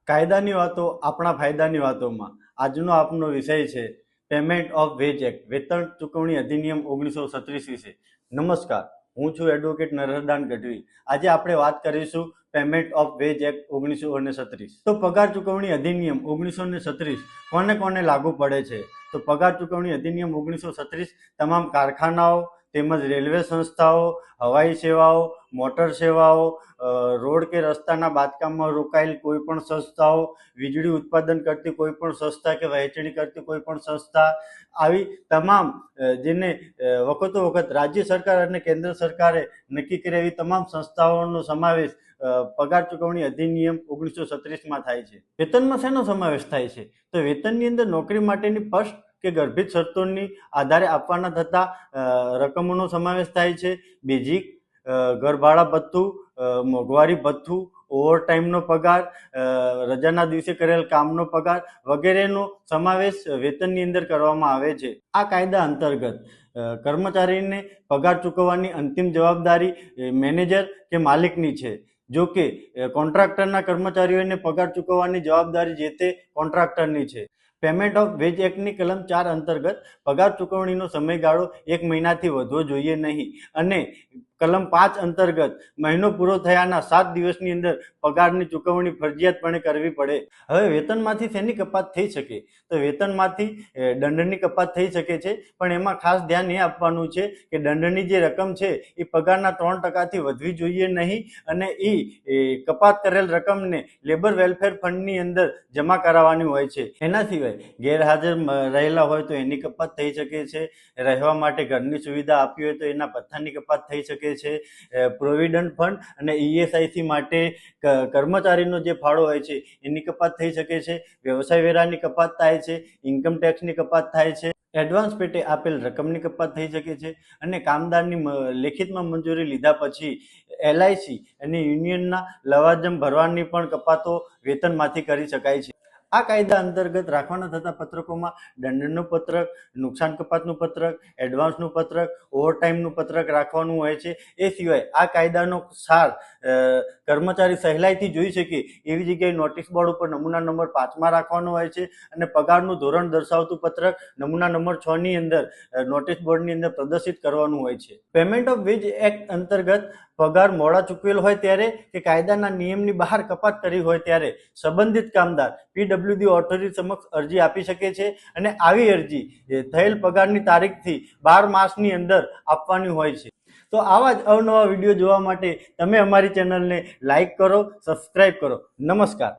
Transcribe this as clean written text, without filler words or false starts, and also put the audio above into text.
કાયદાની વાતો આપણા ફાયદાની વાતોમાં આજનો આપનો વિષય છે પેમેન્ટ ઓફ વેજ એક્ટ, વેતન ચૂકવણી અધિનિયમ 1936 વિશે. નમસ્કાર, હું છું એડવોકેટ નરહરદાન ગઢવી. આજે આપણે વાત કરીશું પેમેન્ટ ઓફ વેજ એક્ટ 1936. તો પગાર ચૂકવણી અધિનિયમ 1936 કોને કોને લાગુ પડે છે? તો પગાર ચૂકવણી અધિનિયમ 1936 તમામ કારખાનાઓ તેમજ રેલવે સંસ્થાઓ, હવાઈ સેવાઓ, મોટર સેવાઓ, રોડ કે રસ્તાના બાંધકામમાં રોકાયેલ કોઈ પણ સંસ્થાઓ, વીજળી ઉત્પાદન કરતી કોઈ પણ સંસ્થા કે વહેંચણી કરતી કોઈ પણ સંસ્થા, આવી તમામ જેને વખતો વખત રાજ્ય સરકાર અને કેન્દ્ર સરકારે નક્કી કરેલી તમામ સંસ્થાઓનો સમાવેશ પગાર ચૂકવણી અધિનિયમ 1936માં થાય છે. વેતનમાં શેનો સમાવેશ થાય છે? તો વેતનની અંદર નોકરી માટેની ફર્સ્ટ કે ગર્ભિત શરતોની આધારે આપવાના થતા રકમોનો સમાવેશ થાય છે. બેઝિક, ઘર ભાડા ભથ્થું, મોંઘવારી ભથ્થું, ઓવરટાઈમનો પગાર, રજાના દિવસે કરેલ કામનો પગાર વગેરેનો સમાવેશ વેતનની અંદર કરવામાં આવે છે. આ કાયદા અંતર્ગત કર્મચારીને પગાર ચૂકવવાની અંતિમ જવાબદારી મેનેજર કે માલિકની છે. જો કે કોન્ટ્રાક્ટરના કર્મચારીઓને પગાર ચૂકવવાની જવાબદારી જે તે કોન્ટ્રાક્ટરની છે. પેમેન્ટ ઓફ વેજ એક્ટની કલમ 4 અંતર્ગત પગાર ચૂકવણીનો સમયગાળો 1 મહિનાથી વધવો જોઈએ નહીં અને કલમ 5 અંતર્ગત મહિનો પૂરો થયાના 7 દિવસની અંદર પગારની ચૂકવણી ફરજિયાતપણે કરવી પડે. હવે વેતનમાંથી શેની કપાત થઈ શકે? તો વેતનમાંથી દંડની કપાત થઈ શકે છે, પણ એમાં ખાસ ધ્યાન એ આપવાનું છે કે દંડની જે રકમ છે એ પગારના 3% વધવી જોઈએ નહીં અને એ કપાત કરેલ રકમને લેબર વેલફેર ફંડની અંદર જમા કરાવવાની હોય છે. એના સિવાય ગેરહાજર રહેલા હોય તો એની કપાત થઈ શકે છે. રહેવા માટે ઘરની સુવિધા આપી હોય તો એના ભથ્થાની કપાત થઈ શકે છે. પ્રોવિડન્ટ ફંડ અને ESIC માટે કર્મચારીનો જે ફાળો હોય છે એની કપાત થઈ શકે છે. વ્યવસાય વેરાની કપાત થાય છે. ઇન્કમ ટેક્સની કપાત થાય છે. એડવાન્સ પેટે આપેલ રકમની કપાત થઈ શકે છે અને કામદારની લેખિતમાં મંજૂરી લીધા પછી LIC અને યુનિયનના લવાજમ ભરવાની પણ કપાતો વેતનમાંથી કરી શકાય છે. આ કાયદા અંતર્ગત રાખવાના થતા પત્રકોમાં દંડનું પત્રક, નુકસાન કપાતનું પત્રક, એડવાન્સનું પત્રક, ઓવરટાઈમનું પત્રક રાખવાનું હોય છે. એ સિવાય આ કાયદાનો સાર કર્મચારી સહેલાઈથી જોઈ શકે એવી જગ્યાએ નોટિસ બોર્ડ ઉપર નમૂના નંબર 5માં રાખવાનો હોય છે અને પગારનું ધોરણ દર્શાવતું પત્રક નમૂના નંબર 6ની અંદર નોટિસ બોર્ડની અંદર પ્રદર્શિત કરવાનું હોય છે. પેમેન્ટ ઓફ વેજ એક્ટ અંતર્ગત પગાર મોડા ચૂકવેલ હોય ત્યારે કે કાયદાના નિયમની બહાર કપાત કરી હોય ત્યારે સંબંધિત કામદાર PWD ઓથોરિટી સમક્ષ અરજી આપી શકે છે અને આવી અરજી થયેલ પગારની તારીખથી 12 માસની અંદર આપવાની હોય છે. તો આવા જ અવનવા વિડીયો જોવા માટે તમે અમારી ચેનલને લાઈક કરો, સબસ્ક્રાઈબ કરો. નમસ્કાર.